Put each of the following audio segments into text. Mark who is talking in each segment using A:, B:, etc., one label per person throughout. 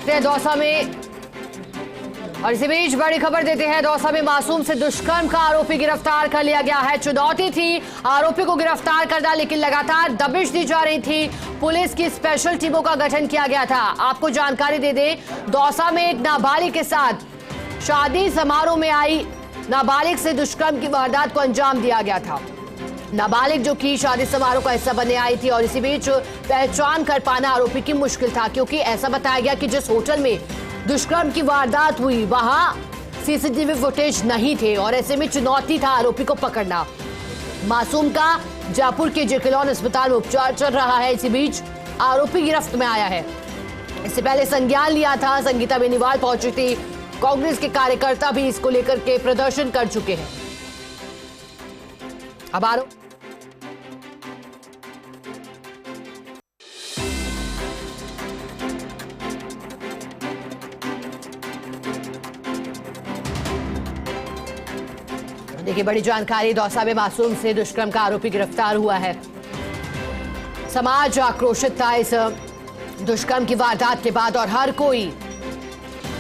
A: देखते हैं दौसा में, और इसी बीच बड़ी खबर देते हैं। दौसा में मासूम से दुष्कर्म का आरोपी गिरफ्तार कर लिया गया है। चुनौती थी आरोपी को गिरफ्तार करना, लेकिन लगातार दबिश दी जा रही थी। पुलिस की स्पेशल टीमों का गठन किया गया था। आपको जानकारी दे दें, दौसा में एक नाबालिग के साथ शादी समारोह में आई नाबालिग से दुष्कर्म की वारदात को अंजाम दिया गया था। नाबालिग जो कि शादी समारोह का हिस्सा बनने आई थी, और इसी बीच पहचान कर पाना आरोपी की मुश्किल था, क्योंकि ऐसा बताया गया कि जिस होटल में दुष्कर्म की वारदात हुई वहां सीसीटीवी फुटेज नहीं थे, और ऐसे में चुनौती था आरोपी को पकड़ना। मासूम का जयपुर के जेकेलॉन अस्पताल में उपचार चल रहा है। इसी बीच आरोपी गिरफ्त में आया है। इससे पहले संज्ञान लिया था। संगीता बेनीवाल पहुंची थी। कांग्रेस के कार्यकर्ता भी इसको लेकर के प्रदर्शन कर चुके हैं। अब देखिए, बड़ी जानकारी। दौसा में मासूम से दुष्कर्म का आरोपी गिरफ्तार हुआ है। समाज आक्रोशित था इस दुष्कर्म की वारदात के बाद, और हर कोई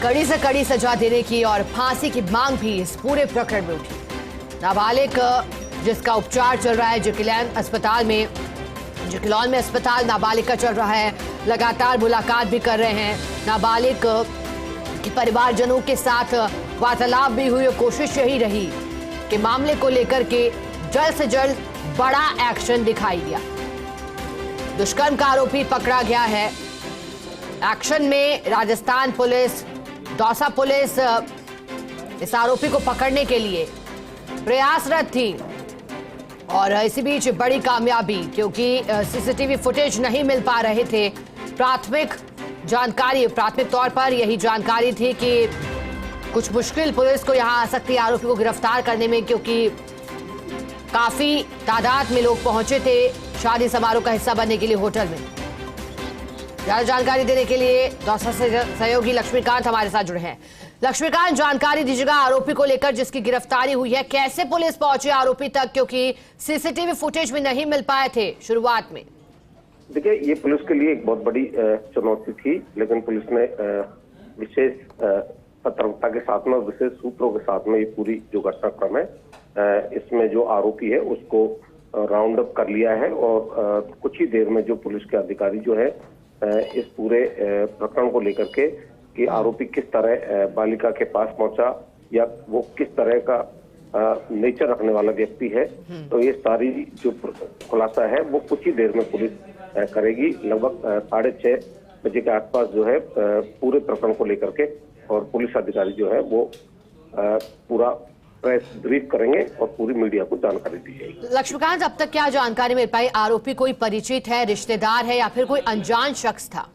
A: कड़ी से कड़ी सजा देने की और फांसी की मांग भी इस पूरे प्रकरण में उठी। नाबालिग जिसका उपचार चल रहा है जेकेलॉन अस्पताल में, जेकेलॉन में अस्पताल नाबालिग का चल रहा है। लगातार मुलाकात भी कर रहे हैं। नाबालिग के परिवारजनों के साथ वार्तालाप भी हुई, और कोशिश यही रही कि मामले को लेकर के जल्द से जल्द बड़ा एक्शन दिखाई दिया। दुष्कर्म का आरोपी पकड़ा गया है। एक्शन में राजस्थान पुलिस, दौसा पुलिस इस आरोपी को पकड़ने के लिए प्रयासरत थी, और इसी बीच बड़ी कामयाबी, क्योंकि सीसीटीवी फुटेज नहीं मिल पा रहे थे। प्राथमिक तौर पर यही जानकारी थी कि कुछ मुश्किल पुलिस को यहां आ सकती है आरोपी को गिरफ्तार करने में, क्योंकि काफी तादाद में लोग पहुंचे थे शादी समारोह का हिस्सा बनने के लिए होटल में। ज्यादा जानकारी देने के लिए दौसा से सहयोगी लक्ष्मीकांत हमारे साथ जुड़े हैं। लक्ष्मीकांत, जानकारी दीजिएगा आरोपी को लेकर जिसकी गिरफ्तारी हुई है। कैसे पुलिस पहुंची आरोपी तक, क्योंकि सीसीटीवी फुटेज में नहीं मिल पाए थे शुरुआत में?
B: देखिए, ये पुलिस के लिए एक बहुत बड़ी चुनौती थी, लेकिन पुलिस ने विशेष सतर्कता के साथ में और विशेष सूत्रों के साथ में ये पूरी जो घटनाक्रम है, इसमें जो आरोपी है उसको राउंड अप कर लिया है, और कुछ ही देर में जो पुलिस के अधिकारी जो है इस पूरे प्रकरण को लेकर के कि आरोपी किस तरह बालिका के पास पहुंचा या वो किस तरह का नेचर रखने वाला व्यक्ति है, तो ये सारी जो खुलासा है वो कुछ ही देर में पुलिस करेगी। लगभग 6:30 बजे के आसपास जो है पूरे प्रकरण को लेकर के और पुलिस अधिकारी जो है वो पूरा प्रेस ब्रीफ करेंगे और पूरी मीडिया को जानकारी दी जाएगी।
A: लक्ष्मीकांत, अब तक क्या जानकारी मिल पाई? आरोपी कोई परिचित है, रिश्तेदार है, या फिर कोई अनजान शख्स था?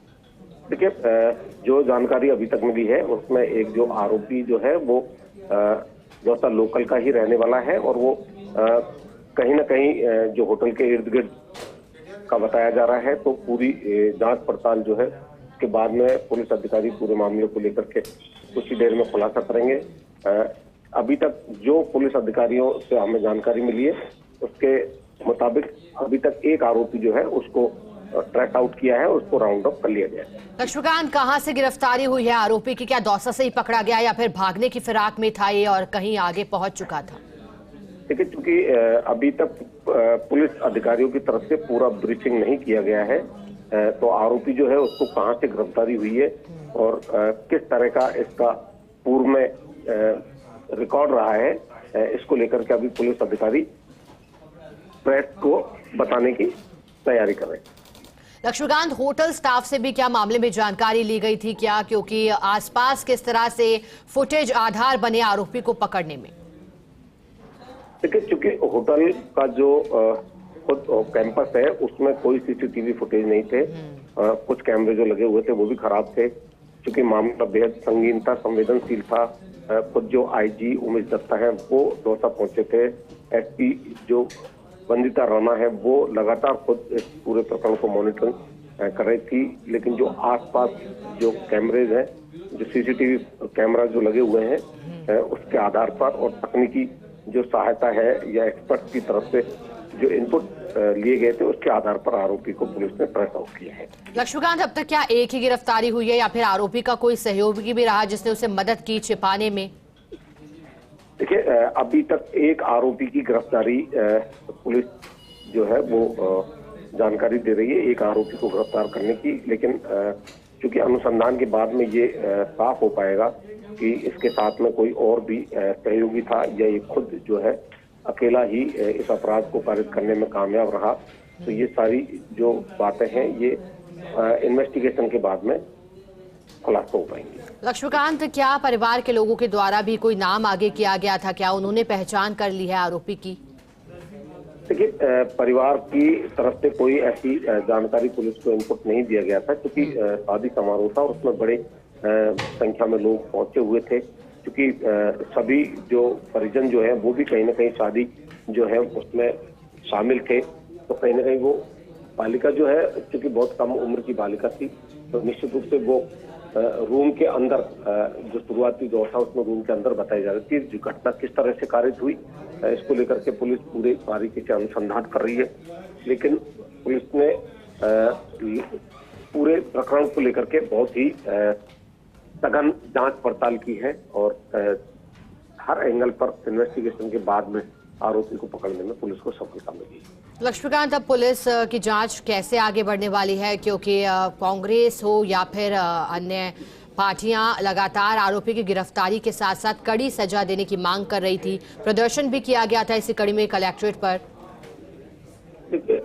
B: देखिए, जो जानकारी अभी तक मिली है उसमें एक जो आरोपी जो है वो दौसा लोकल का ही रहने वाला है, और वो कहीं ना कहीं जो होटल के इर्द गिर्द का बताया जा रहा है। तो पूरी जांच पड़ताल जो है उसके बाद में पुलिस अधिकारी पूरे मामले को लेकर के कुछ ही देर में खुलासा करेंगे। अभी तक जो पुलिस अधिकारियों से हमें जानकारी मिली है उसके मुताबिक अभी तक एक आरोपी जो है उसको ट्रैक आउट किया है, उसको राउंड अप कर लिया गया है।
A: लक्ष्मीकांत, कहां से गिरफ्तारी हुई है आरोपी की? क्या दौसा से ही पकड़ा गया या फिर भागने की फिराक में था ये और कहीं आगे पहुंच चुका था?
B: देखिए, चूंकि अभी तक पुलिस अधिकारियों की तरफ से पूरा ब्रीफिंग नहीं किया गया है, तो आरोपी जो है उसको कहां से गिरफ्तारी हुई है और किस तरह का इसका पूर्व में रिकॉर्ड रहा है, इसको लेकर के अभी पुलिस अधिकारी प्रेस को बताने की तैयारी कर रहे हैं।
A: लक्ष्मीकांत, होटल स्टाफ से भी क्या मामले में जानकारी ली गई थी क्या, क्योंकि आसपास किस तरह से फुटेज आधार बने आरोपी को पकड़ने में?
B: देखिए, चूंकि होटल का जो खुद कैंपस है उसमें कोई सीसीटीवी फुटेज नहीं थे। कुछ कैमरे जो लगे हुए थे वो भी खराब थे। चूंकि मामला बेहद संगीन था, संवेदनशील था। खुद जो आईजी उमेश दत्ता है वो दौसा पहुंचे थे। एसपी जो वंदिता राणा है वो लगातार खुद इस पूरे प्रकरण को मॉनिटरिंग कर रही थी, लेकिन जो आसपास जो कैमरेज हैं, जो सीसीटीवी कैमरा जो लगे हुए हैं, उसके आधार पर और तकनीकी जो सहायता है या एक्सपर्ट की तरफ से जो इनपुट लिए गए थे, उसके आधार पर आरोपी को पुलिस ने ट्रेस आउट किया है।
A: लक्ष्मीकांत, अब तक क्या एक ही गिरफ्तारी हुई है या फिर आरोपी का कोई सहयोगी भी रहा जिसने उसे मदद की छिपाने में?
B: देखिए, अभी तक एक आरोपी की गिरफ्तारी पुलिस जो है वो जानकारी दे रही है, एक आरोपी को गिरफ्तार करने की, लेकिन चूंकि अनुसंधान के बाद में ये साफ हो पाएगा कि इसके साथ में कोई और भी सहयोगी था या ये खुद जो है अकेला ही इस अपराध को पारित करने में कामयाब रहा, तो ये सारी जो बातें हैं ये इन्वेस्टिगेशन के बाद में खुलासा हो पाएंगी।
A: लक्ष्मीकांत, क्या परिवार के लोगों के द्वारा भी कोई नाम आगे किया गया था? क्या उन्होंने पहचान कर ली है आरोपी की?
B: देखिए, परिवार की तरफ से कोई ऐसी जानकारी पुलिस को इनपुट नहीं दिया गया था, क्योंकि शादी समारोह था और उसमें बड़े संख्या में लोग पहुंचे हुए थे। क्योंकि सभी जो परिजन जो है वो भी कहीं ना कहीं शादी जो है उसमें शामिल थे, तो कहीं ना कहीं वो बालिका जो है, क्योंकि बहुत कम उम्र की बालिका थी, तो निश्चित रूप से वो रूम के अंदर जो शुरुआती दौर था उसमें रूम के अंदर बताई जा रही थी। जो घटना किस तरह से कारित हुई इसको लेकर के पुलिस पूरे बारीकी से अनुसंधान कर रही है, लेकिन पुलिस ने पूरे प्रकरण को लेकर के बहुत ही सघन जांच पड़ताल की है और हर एंगल पर इन्वेस्टिगेशन के बाद में आरोपी को पकड़ने में पुलिस को सफलता मिली।
A: लक्ष्मीकांत, अब पुलिस की जांच कैसे आगे बढ़ने वाली है? क्योंकि कांग्रेस हो या फिर अन्य पार्टियां लगातार आरोपी की गिरफ्तारी के साथ साथ कड़ी सजा देने की मांग कर रही थी। प्रदर्शन भी किया गया था इसी कड़ी में कलेक्ट्रेट पर।
B: देखिए,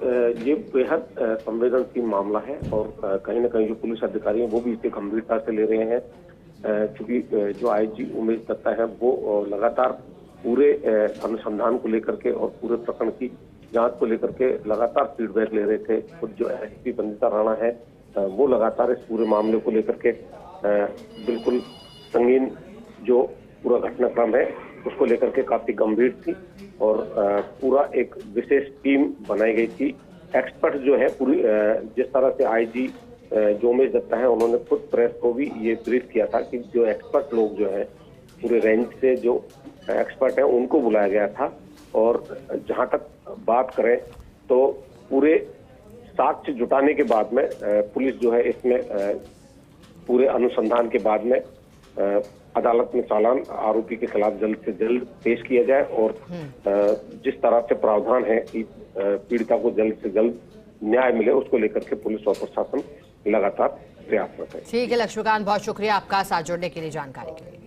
B: ये बेहद संवेदनशील मामला है और कहीं ना कहीं जो पुलिस अधिकारी हैं वो भी इसे गंभीरता से ले रहे हैं, क्योंकि जो आईजी उमेश दत्ता है वो लगातार पूरे अनुसंधान को लेकर के और पूरे प्रकरण की जांच को लेकर के लगातार फीडबैक ले रहे थे। खुद जो एसपी बंदिता राणा है वो लगातार इस पूरे मामले को लेकर के बिल्कुल संगीन जो पूरा घटनाक्रम है उसको लेकर के काफी गंभीर थी और पूरा एक विशेष टीम बनाई गई थी। एक्सपर्ट जो है पूरी जिस तरह से आईजी जो उमेश दत्ता है उन्होंने खुद प्रेस को भी ये ब्रीफ किया था कि जो एक्सपर्ट लोग जो है पूरे रेंज से जो एक्सपर्ट है उनको बुलाया गया था। और जहां तक बात करें तो पूरे साक्ष्य जुटाने के बाद में पुलिस जो है इसमें पूरे अनुसंधान के बाद में अदालत में चालान आरोपी के खिलाफ जल्द से जल्द पेश किया जाए और जिस तरह से प्रावधान है कि पीड़िता को जल्द से जल्द न्याय मिले उसको लेकर के पुलिस और प्रशासन लगातार प्रयासरत है।
A: ठीक है लक्ष्मीकांत, बहुत शुक्रिया आपका साथ जुड़ने के लिए, जानकारी के लिए।